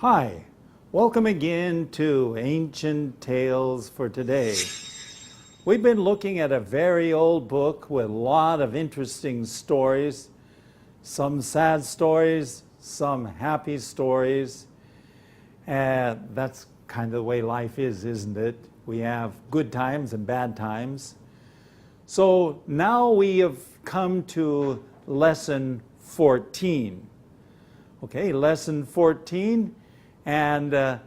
Hi, welcome again to Ancient Tales for Today. We've been looking at a very old book with a lot of interesting stories, some sad stories, some happy stories. And that's kind of the way life is, isn't it? We have good times and bad times. So now we have come to lesson 14. Okay, lesson 14. And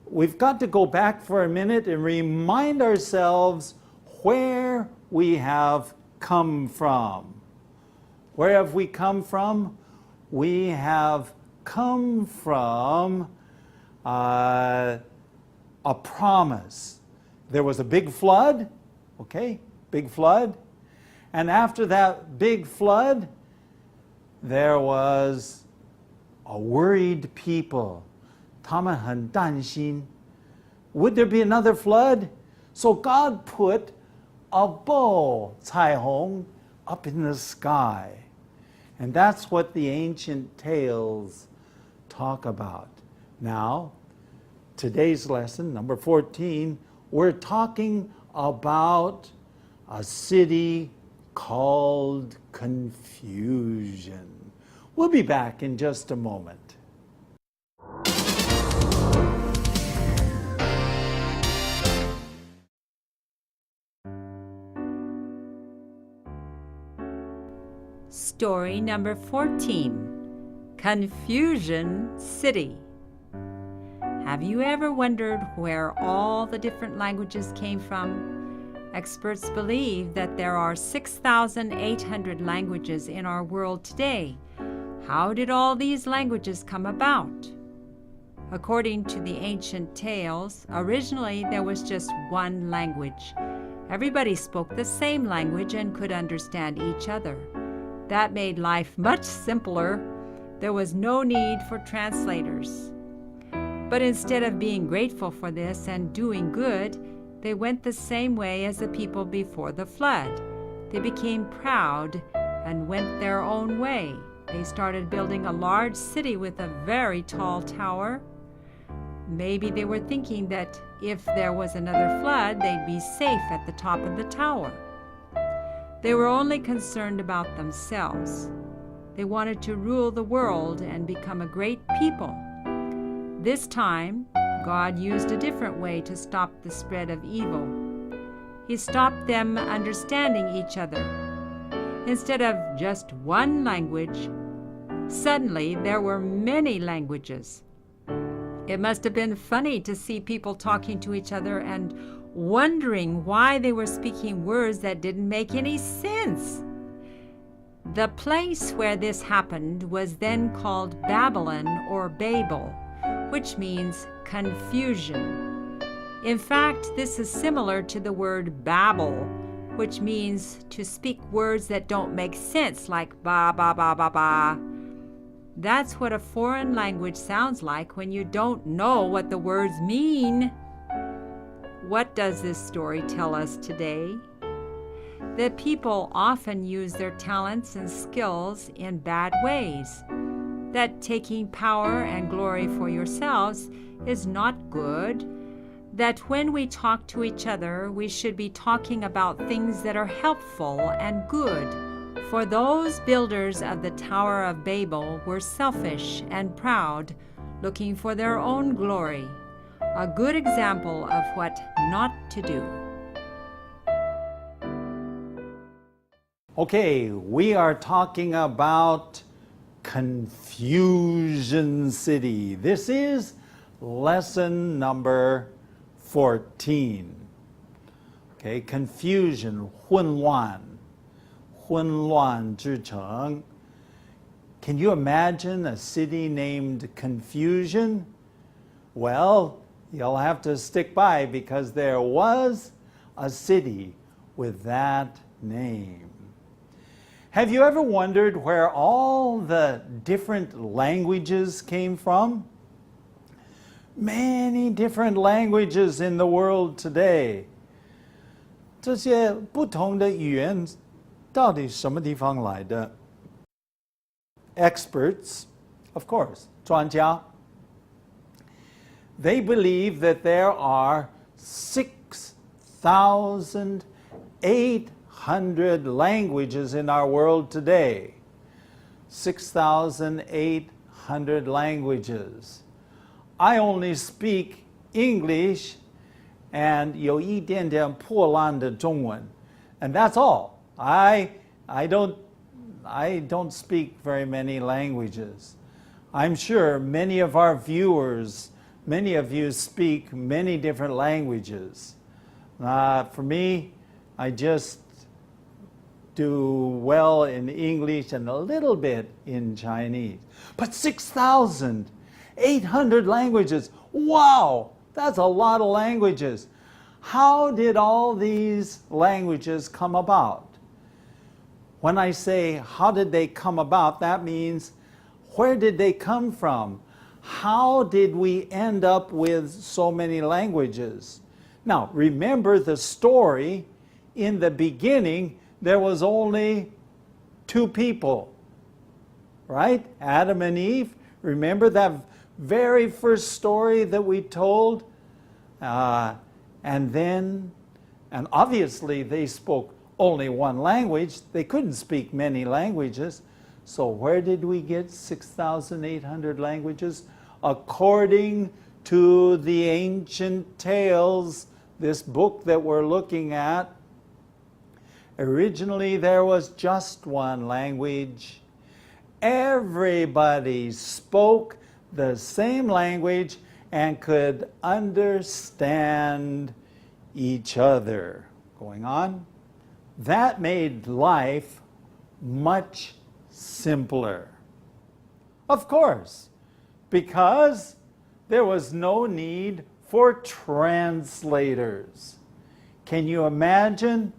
we've got to go back for a minute and remind ourselves where we have come from. Where have we come from? We have come from a promise. There was a big flood, okay, big flood. And after that big flood, there was a worried people. 他们很担心. Would there be another flood? So God put a bow, 彩虹, up in the sky. And that's what the ancient tales talk about. Now, today's lesson, number 14, we're talking about a city called Confusion. We'll be back in just a moment. Story number 14, Confusion City. Have you ever wondered where all the different languages came from? Experts believe that there are 6,800 languages in our world today. How did all these languages come about? According to the ancient tales, originally there was just one language. Everybody spoke the same language and could understand each other. That made life much simpler. There was no need for translators. But instead of being grateful for this and doing good, they went the same way as the people before the flood. They became proud and went their own way. They started building a large city with a very tall tower. Maybe they were thinking that if there was another flood, they'd be safe at the top of the tower. They were only concerned about themselves. They wanted to rule the world and become a great people. This time, God used a different way to stop the spread of evil. He stopped them understanding each other. Instead of just one language, suddenly there were many languages. It must have been funny to see people talking to each other and wondering why they were speaking words that didn't make any sense. The place where this happened was then called Babylon or Babel, which means confusion. In fact, this is similar to the word babble, which means to speak words that don't make sense, like ba ba ba ba ba. That's what a foreign language sounds like when you don't know what the words mean. What does this story tell us today? That people often use their talents and skills in bad ways. That taking power and glory for yourselves is not good. That when we talk to each other, we should be talking about things that are helpful and good. For those builders of the Tower of Babel were selfish and proud, looking for their own glory. A good example of what not to do. Okay, we are talking about Confusion City. This is lesson number 14. Okay, confusion, 混乱, 混乱之城. Can you imagine a city named Confusion? Well, you'll have to stick by because there was a city with that name. Have you ever wondered where all the different languages came from? Many different languages in the world today. 这些不同的语言到底什么地方来的？ Experts, of course, 专家 They believe that there are 6,800 languages in our world today. 6,800 languages. I only speak English and 有一点点破烂的中文, and that's all. I don't speak very many languages. I'm sure many of our viewers, many of you speak many different languages. For me, I just do well in English and a little bit in Chinese. But 6,800 languages. Wow, that's a lot of languages. How did all these languages come about? When I say how did they come about, that means where did they come from? How did we end up with so many languages? Now, remember the story. In the beginning, there was only two people, right? Adam and Eve. Remember that very first story that we told? And obviously they spoke only one language. They couldn't speak many languages. So where did we get 6,800 languages? According to the Ancient Tales, this book that we're looking at, originally there was just one language. Everybody spoke the same language and could understand each other. Going on? That made life much simpler. Of course, because there was no need for translators. Can you imagine?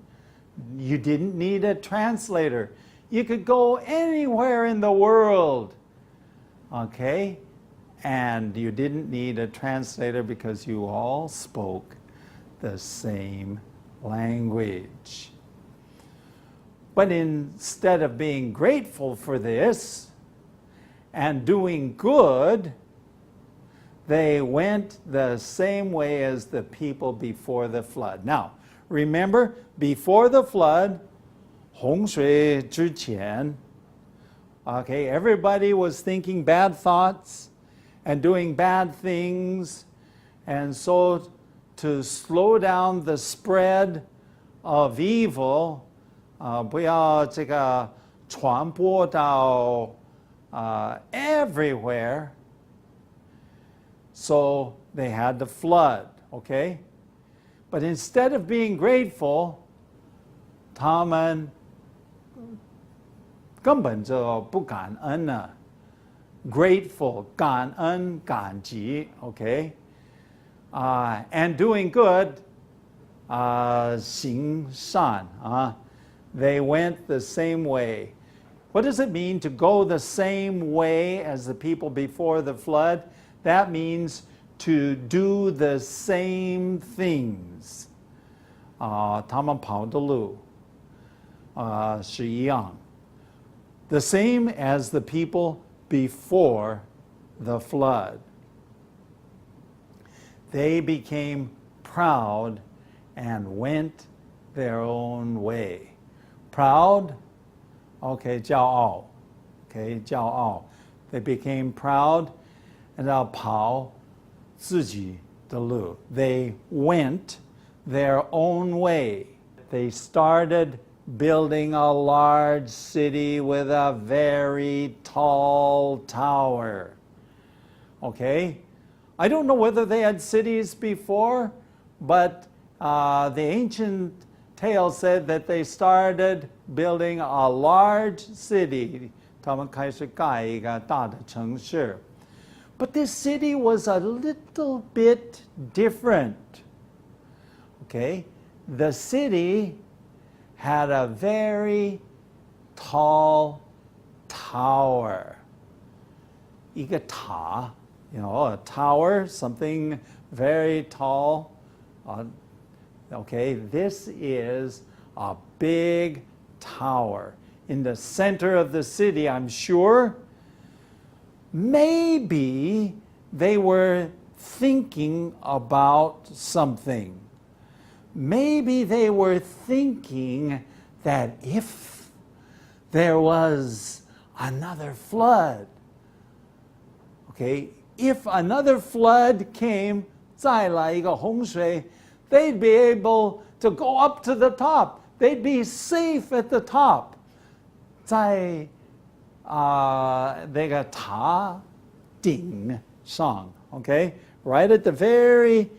You didn't need a translator. You could go anywhere in the world, okay? And you didn't need a translator because you all spoke the same language. But instead of being grateful for this and doing good, they went the same way as the people before the flood. Now, remember, before the flood, 洪水之前, okay, everybody was thinking bad thoughts and doing bad things, and so to slow down the spread of evil, 不要这个传播到everywhere. So they had the flood, okay? But instead of being grateful, 他们根本就不感恩了。Grateful, 感恩感激, okay? And doing good, 行善, they went the same way. What does it mean to go the same way as the people before the flood? That means to do the same things. 他们跑的路是一样. The same as the people before the flood. They became proud and went their own way. Proud, okay, 骄傲, okay, 骄傲. They became proud and 要跑自己的路. They went their own way. They started building a large city with a very tall tower. Okay? I don't know whether they had cities before, but the ancient tale said that they started building a large city. 他们开始盖一个大的城市. But this city was a little bit different. Okay? The city had a very tall tower. 一个塔, you know, a tower, something very tall. Okay, this is a big tower in the center of the city, I'm sure. Maybe they were thinking about something. Maybe they were thinking that if there was another flood, okay, if another flood came, 再来一个洪水, they'd be able to go up to the top. They'd be safe at the top. 在那个塔顶上, okay, right at the very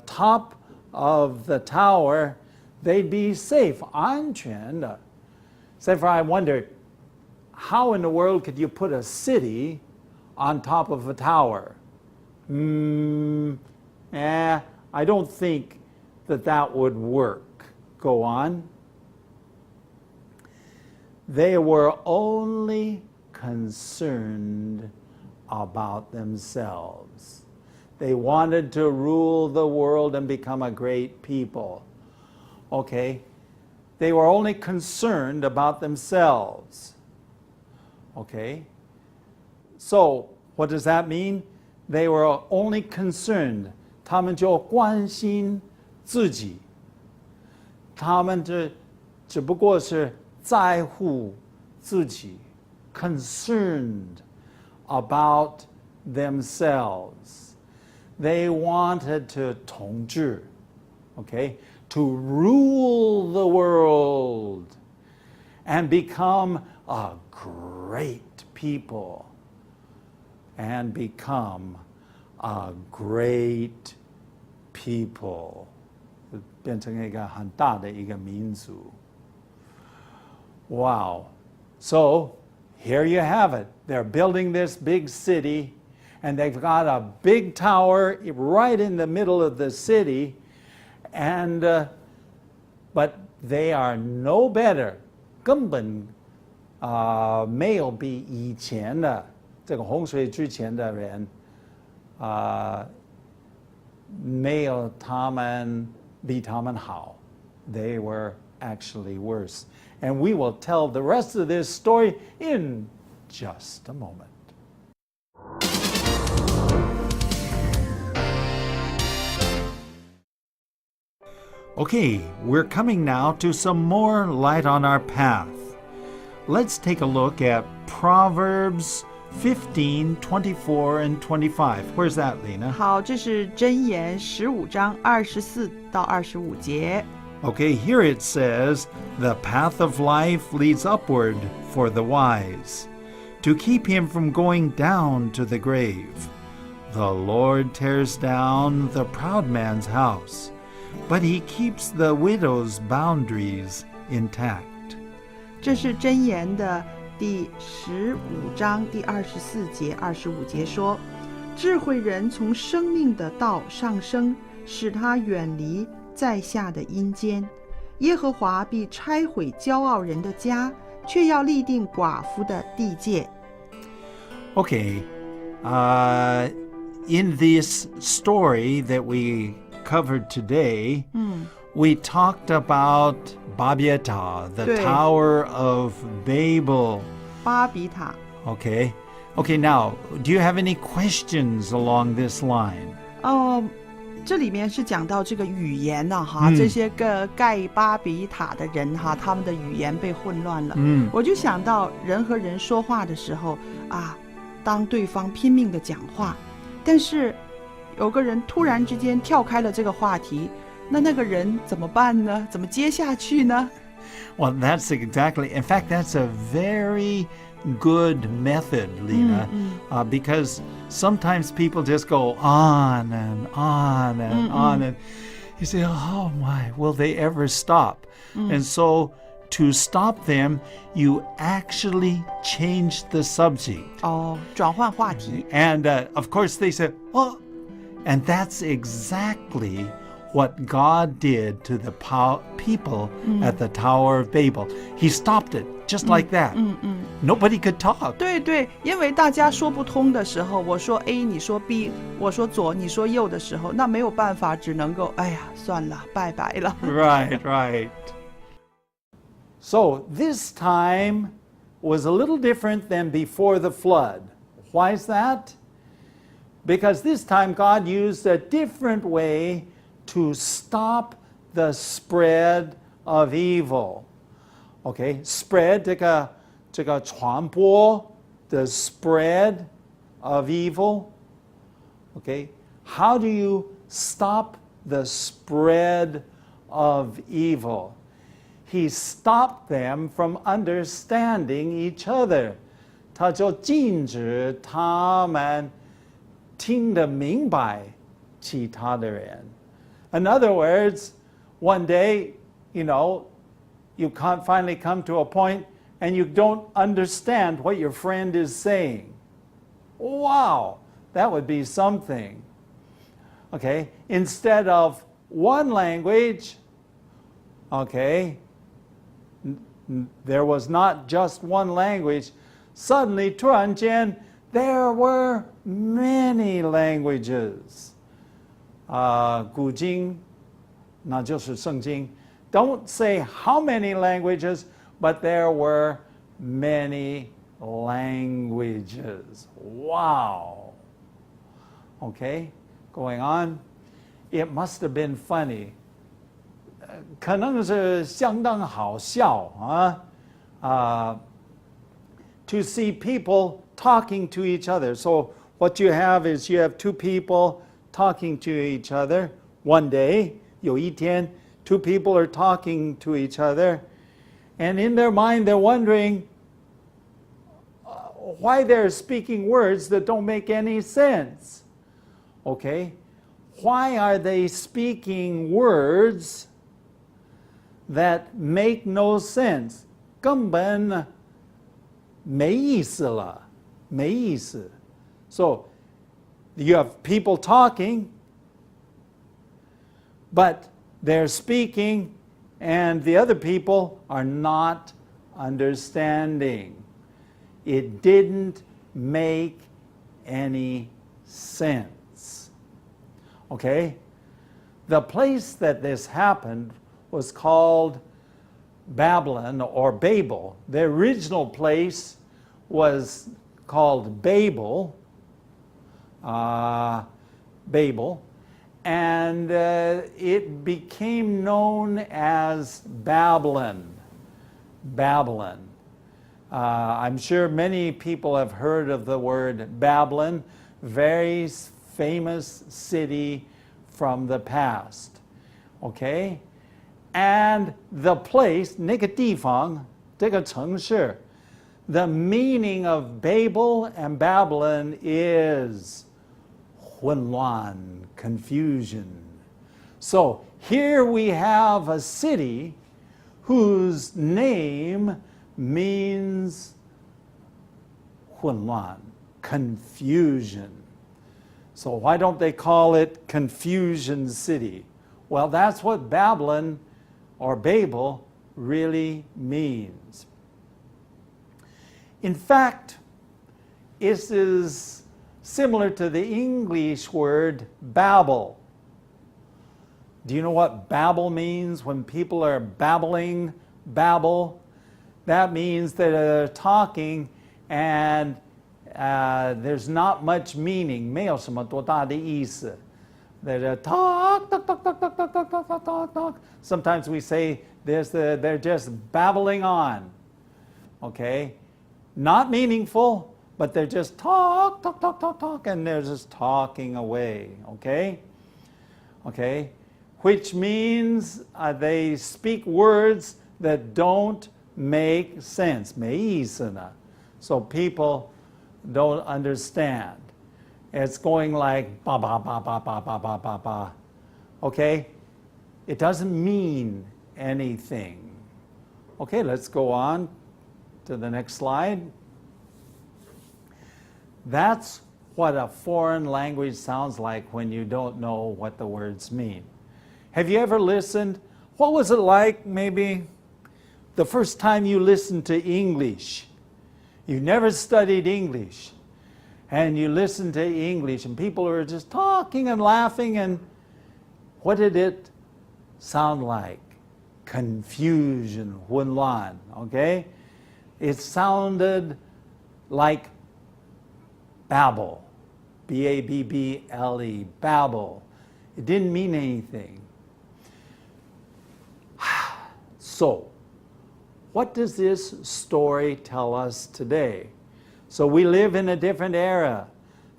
top of the tower, they'd be safe, 安全的. Except for I wondered, how in the world could you put a city on top of a tower? I don't think that would work. Go on. They were only concerned about themselves. They wanted to rule the world and become a great people. Okay? They were only concerned about themselves. Okay? So, what does that mean? They were only concerned. 他们就关心自己。他们只不过是在乎自己。Concerned about themselves. They wanted to 统治, okay, to rule the world and become a great people and become a great people. 变成一个很大的一个民族. Wow. So, here you have it. They're building this big city, and they've got a big tower right in the middle of the city, and but they are no better. 根本没有比以前的这个洪水之前的人没有他们比他们好. They were actually worse. And we will tell the rest of this story in just a moment. Okay, we're coming now to some more light on our path. Let's take a look at Proverbs 15, 24, and 25. Where's that, Lena? 好，这是箴言15章24到25节。 Okay, here it says, "The path of life leads upward for the wise, to keep him from going down to the grave. The Lord tears down the proud man's house, but he keeps the widow's boundaries intact." 这是箴言的第15章第24节、25节说：“智慧人从生命的道上升，使他远离在下的阴间。耶和华必拆毁骄傲人的家，却要立定寡妇的地界。” Okay, in this story that we covered today, we talked about Babiata, the 对。 Tower of Babel. 巴比塔。 Okay. Okay, now, do you have any questions along this line? 这里面是讲到这个语言呐，哈，这些个盖巴比塔的人哈，他们的语言被混乱了。我就想到人和人说话的时候啊，当对方拼命的讲话，但是有个人突然之间跳开了这个话题，那个人怎么办呢？怎么接下去呢？ Well, that's exactly, in fact, that's a very good method, Lena, because sometimes people just go on and on and on, and you say, oh my, will they ever stop? And so to stop them, you actually change the subject. 哦，转换话题。 And of course they said, well, and that's exactly what God did to the people at the Tower of Babel. He stopped it just like that. Nobody could talk. 对对，因为大家说不通的时候，我说 A， 你说 B， 我说左，你说右的时候，那没有办法，只能够，哎呀，算了，拜拜了。 Right, right. So this time was a little different than before the flood. Why is that? because this time God used a different way to stop the spread of evil. Okay, spread 这个传播 the spread of evil. Okay, how do you stop the spread of evil? He stopped them from understanding each other. 他就禁止他们听得明白其他的人。In other words, one day, you can't finally come to a point and you don't understand what your friend is saying. Wow, that would be something. Okay, instead of one language, okay, there was not just one language. Suddenly, 突然间, there were many languages. 古经，那就是圣经. Don't say how many languages, but there were many languages. Wow. Okay, going on. It must have been funny. 可能是相当好笑啊。To see people talking to each other. So what you have is you have two people talking to each other. One day, 有一天, two people are talking to each other, and in their mind they're wondering why they're speaking words that don't make any sense. Okay? Why are they speaking words that make no sense? 根本没意思了，没意思。So you have people talking, but they're speaking, and the other people are not understanding. It didn't make any sense. Okay? The place that this happened was called Babylon or Babel. The original place was called Babel, and it became known as Babylon. I'm sure many people have heard of the word Babylon, very famous city from the past. Okay? And the place, 那个地方, 这个城市, the meaning of Babel and Babylon is 混乱, confusion. So here we have a city whose name means 混乱, confusion. So why don't they call it Confusion City? Well, that's what Babylon or Babel really means. In fact, this is similar to the English word babble. Do you know what babble means? When people are babbling, babble, that means that they're talking and there's not much meaning. 没有什么多大的意思. They're talk. Sometimes we say they're just babbling on. Okay? Not meaningful, but they're just talk, and they're just talking away. Okay? Okay? Which means they speak words that don't make sense. 没意思呢. So people don't understand. It's going like ba ba ba ba ba ba ba ba ba. Okay? It doesn't mean anything. Okay, let's go on to the next slide. That's what a foreign language sounds like when you don't know what the words mean. Have you ever listened? What was it like maybe the first time you listened to English? You never studied English. And you listen to English, and people are just talking and laughing, and what did it sound like? Confusion, 混乱, okay? It sounded like babble. B-A-B-B-L-E, babble. It didn't mean anything. So, what does this story tell us today? So we live in a different era.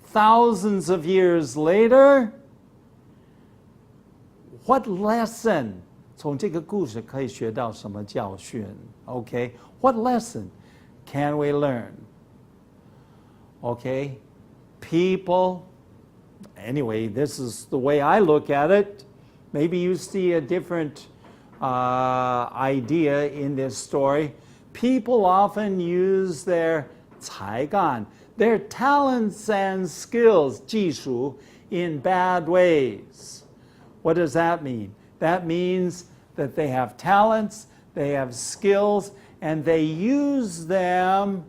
Thousands of years later, what lesson? 从这个故事可以学到什么教训? Okay, what lesson can we learn? Okay, people, anyway, this is the way I look at it. Maybe you see a different idea in this story. People often use their 才干, their talents and skills, 技术, in bad ways. What does that mean? That means that they have talents, they have skills, and they use them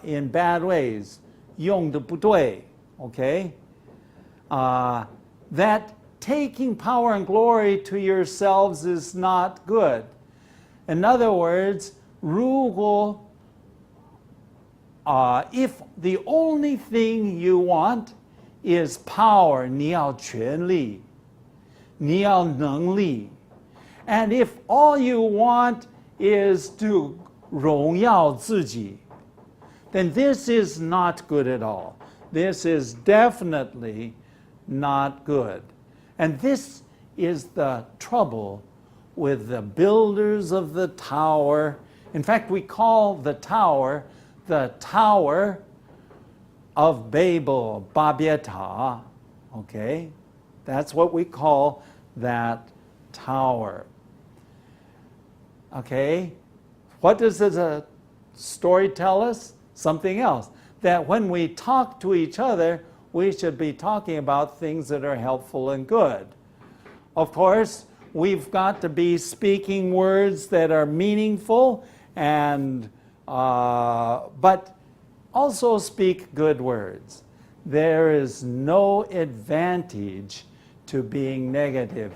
in bad ways. 用得不对, okay? That taking power and glory to yourselves is not good. In other words, 如果 if the only thing you want is power, 你要权力, 你要能力, and if all you want is to 荣耀自己, then this is not good at all. This is definitely not good. And this is the trouble with the builders of the tower. In fact, we call the Tower of Babel, 巴别塔. Okay? That's what we call that tower. Okay? What does the story tell us? Something else. That when we talk to each other, we should be talking about things that are helpful and good. Of course, we've got to be speaking words that are meaningful and but also speak good words. There is no advantage to being negative.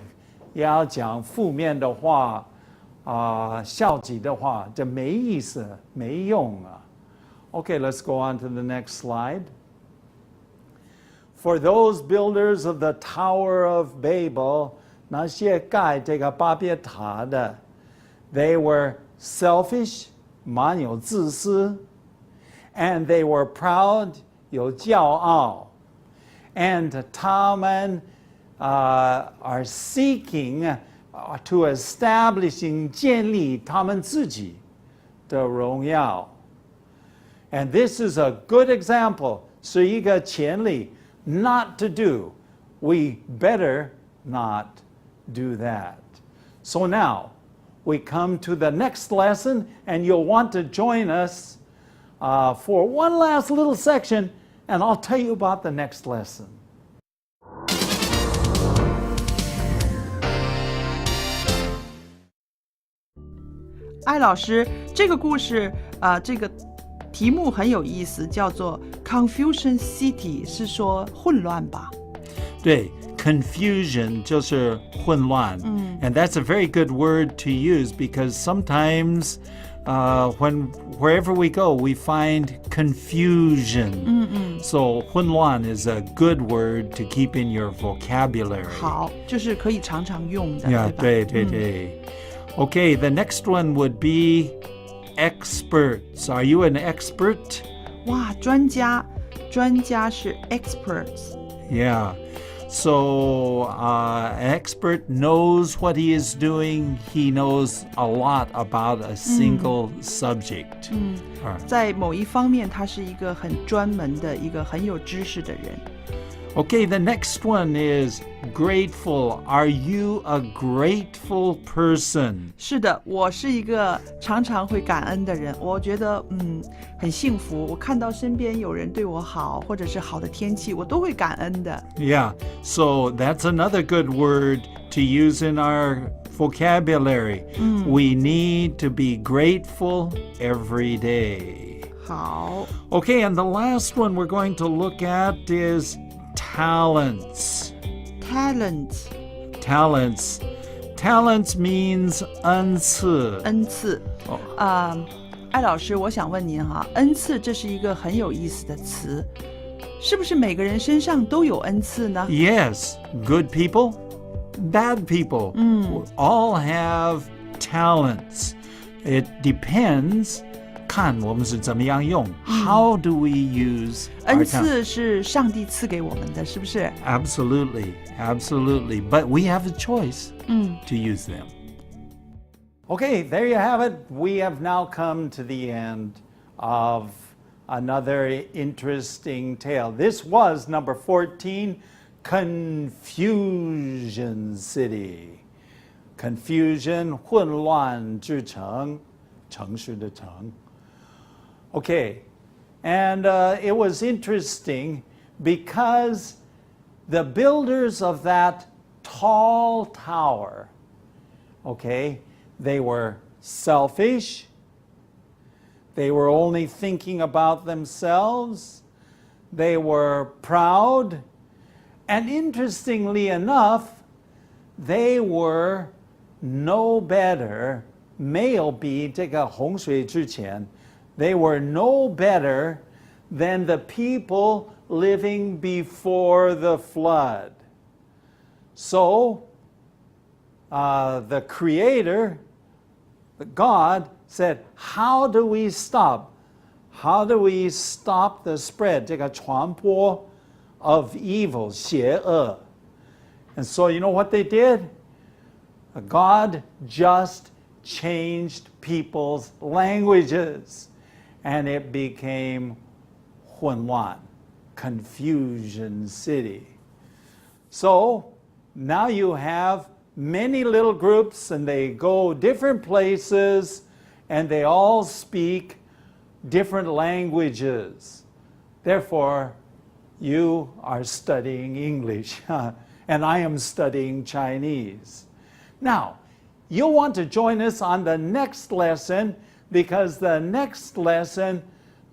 要讲负面的话，消极的话，这没意思，没用啊。Okay, let's go on to the next slide. For those builders of the Tower of Babel, 那些盖这个巴别塔的, they were selfish, 蛮有自私, and they were proud, 有骄傲, and 他们are seeking to establishing 建立他们自己的荣耀. And this is a good example, 是一个前例 not to do. We better not do that. So now, we come to the next lesson, and you'll want to join us for one last little section, and I'll tell you about the next lesson. 艾老师，这个故事这个题目很有意思，叫做 Confusion City， 是说混乱吧？对 ，confusion 就是混乱。And that's a very good word to use because sometimes wherever we go, we find confusion. So 混乱 is a good word to keep in your vocabulary. 好，就是可以常常用的， Yeah, 对吧？对。Okay, the next one would be experts. Are you an expert? 哇，专家是 experts。 Yeah. So an expert knows what he is doing. He knows a lot about a single subject. 在某一方面，他是一个很专门的一个很有知识的人。 Okay, the next one is grateful. Are you a grateful person? 是的，我是一个常常会感恩的人。我觉得很幸福。我看到身边有人对我好，或者是好的天气，我都会感恩的。 Yeah, so that's another good word to use in our vocabulary. We need to be grateful every day. 好， Okay, and the last one we're going to look at is talents. talent Talents means 恩赐。恩赐。艾老师，我想问您哈，恩赐这是一个很有意思的词。是不是每个人身上都有恩赐呢？ Yes, good people, bad people all have talents. It depends. 看我们是怎么样用 How do we use 恩 our talent? 赐是上帝赐给我们的，是不是？ Absolutely, absolutely. But we have a choice to use them. Okay, there you have it. We have now come to the end of another interesting tale. This was number 14, Confusion City. Confusion, 混乱之城，城市的城。Okay, and it was interesting because the builders of that tall tower, okay, they were selfish. They were only thinking about themselves. They were proud. And interestingly enough, they were no better, 没有比这个洪水之前 they were no better than the people living before the flood. So, the Creator, God, said, how do we stop? How do we stop the spread, 这个传播 of evil, 邪恶? And so, you know what they did? God just changed people's languages, and it became 混乱, Confusion City. So now you have many little groups, and they go different places, and they all speak different languages. Therefore, you are studying English, and I am studying Chinese. Now, you'll want to join us on the next lesson, because the next lesson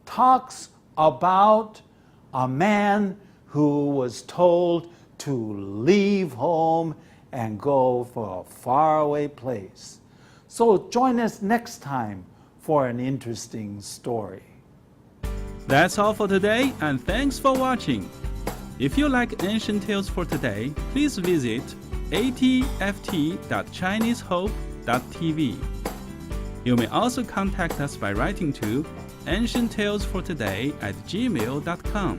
talks about a man who was told to leave home and go for a faraway place. So join us next time for an interesting story. That's all for today, and thanks for watching. If you like Ancient Tales for Today, please visit atft.chinesehope.tv. You may also contact us by writing to ancienttalesfortoday@gmail.com.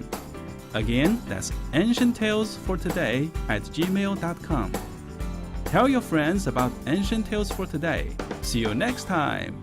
Again, that's ancienttalesfortoday@gmail.com. Tell your friends about Ancient Tales for Today. See you next time.